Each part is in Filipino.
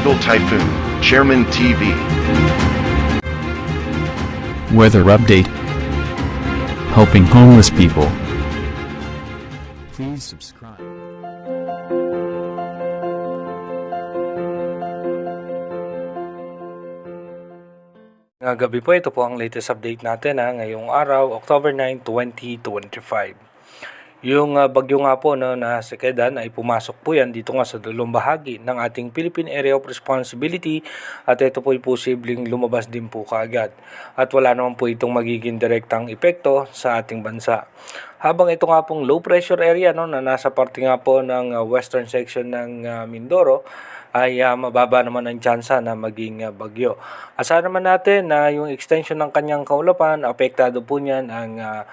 Tropical Typhoon, Chairman TV. Weather update. Helping homeless people. Please subscribe. Gabi po, ito po ang latest update natin ngayong araw, October 9, 2025. Yung bagyo nga po na si Kedan ay pumasok po yan dito nga sa dulong bahagi ng ating Philippine Area of Responsibility at ito po ay posibleng lumabas din po kaagad. At wala naman po itong magiging direktang epekto sa ating bansa. Habang ito nga pong low pressure area na nasa parte nga po ng western section ng Mindoro, ay mababa naman ang tsansa na maging bagyo. Asahan naman natin na yung extension ng kanyang kaulapan, apektado po niyan ang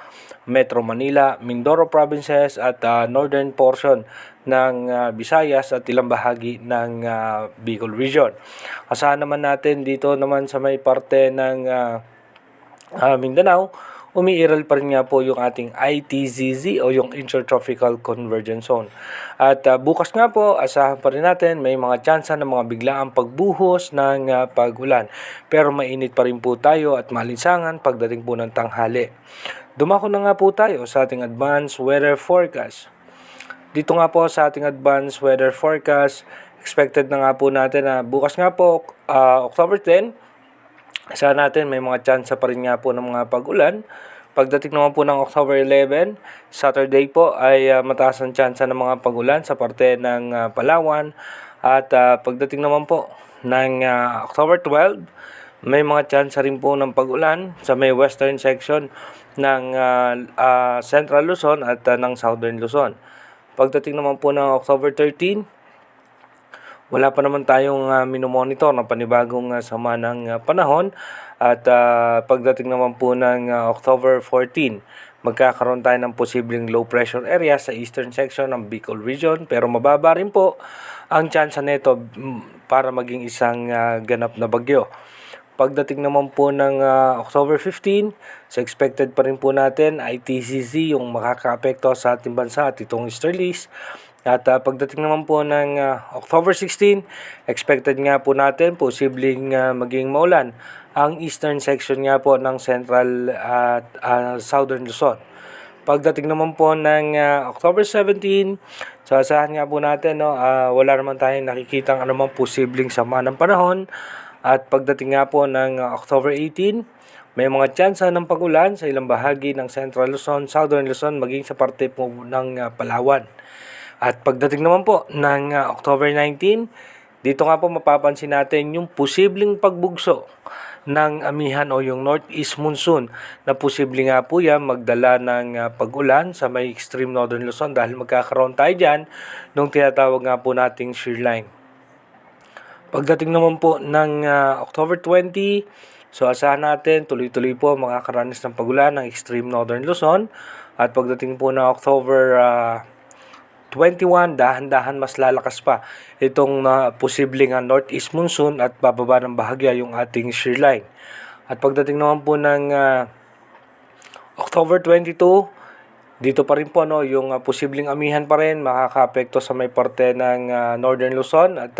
Metro Manila, Mindoro provinces at northern portion ng Visayas at ilang bahagi ng Bicol region. Asahan naman natin dito naman sa may parte ng Mindanao, umiiral pa rin nga po yung ating ITZZ o yung Intertropical Convergence Zone. At bukas nga po, asahan pa rin natin may mga tsansa ng mga biglaang pagbuhos ng pag-ulan. Pero mainit pa rin po tayo at malinsangan pagdating po ng tanghali. Dumako na nga po tayo sa ating advanced weather forecast. Dito nga po sa ating advanced weather forecast, expected na nga po natin na bukas nga po, October 10, asahan natin may mga tsansa pa rin nga po ng mga pag-ulan. Pagdating naman po ng October 11, Saturday po ay mataas ang tsansa ng mga pag-ulan sa parte ng Palawan. At pagdating naman po ng October 12, may mga tsansa rin po ng pag-ulan sa may western section ng Central Luzon at ng Southern Luzon. Pagdating naman po ng October 13, wala pa naman tayong minomonitor ng panibagong sama ng panahon at pagdating naman po ng October 14, magkakaroon tayo ng posibleng low pressure area sa eastern section ng Bicol region pero mababa rin po ang tsansa nito para maging isang ganap na bagyo. Pagdating naman po ng October 15, so expected pa rin po natin ITCZ yung makakaapekto sa ating bansa at itong easterlies. At pagdating naman po ng October 16, expected nga po natin posibleng maging maulan ang eastern section nga po ng central at southern Luzon. Pagdating naman po ng October 17, so asahan nga po natin wala naman tayong nakikitang anumang posibleng sama ng panahon. At pagdating nga po ng October 18, may mga tsansa ng pag-ulan sa ilang bahagi ng Central Luzon, Southern Luzon, maging sa parte po ng Palawan. At pagdating naman po ng October 19, dito nga po mapapansin natin yung posibleng pagbugso ng amihan o yung northeast monsoon na posible nga po yan magdala ng pag-ulan sa may extreme northern Luzon dahil magkakaroon tayo dyan nung tinatawag nga po nating shear line. Pagdating naman po ng October 20, so asahan natin tuloy-tuloy po makakaranas ng pag-ulan ng extreme northern Luzon. At pagdating po ng October 21, dahan-dahan mas lalakas pa itong posibleng northeast monsoon at bababa ng bahagya yung ating shear line. At pagdating naman po ng October 22, dito pa rin po yung posibleng amihan pa rin makakaapekto sa may parte ng northern Luzon at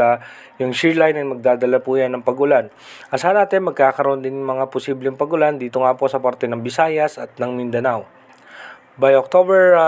yung shear line ay magdadala po yan ng pag-ulan. Asahan natin magkakaroon din mga posibleng pag-ulan dito nga po sa parte ng Visayas at ng Mindanao. By October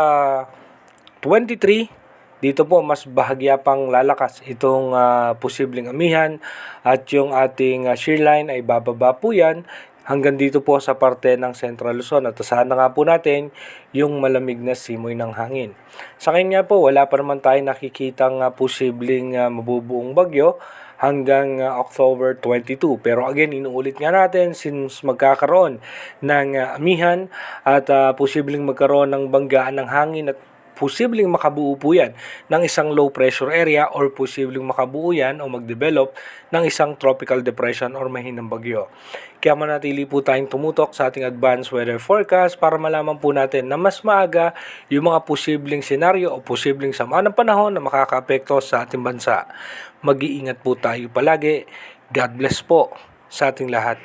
23, dito po mas bahagya pang lalakas itong posibleng amihan at yung ating shear line ay bababa po yan hanggang dito po sa parte ng Central Luzon at asahan na nga po natin yung malamig na simoy ng hangin. Sa kanya po wala pa naman tayo nakikitang posibleng mabubuong bagyo hanggang October 22. Pero again, inuulit nga natin since magkakaroon ng amihan at posibleng magkaroon ng banggaan ng hangin at posibleng makabuo po yan ng isang low pressure area or posibleng makabuo yan o mag-develop ng isang tropical depression or mahinang bagyo. Kaya manatili po tayong tumutok sa ating advanced weather forecast para malaman po natin na mas maaga yung mga posibleng senaryo o posibleng sama ng panahon na makakaapekto sa ating bansa. Mag-iingat po tayo palagi. God bless po sa ating lahat.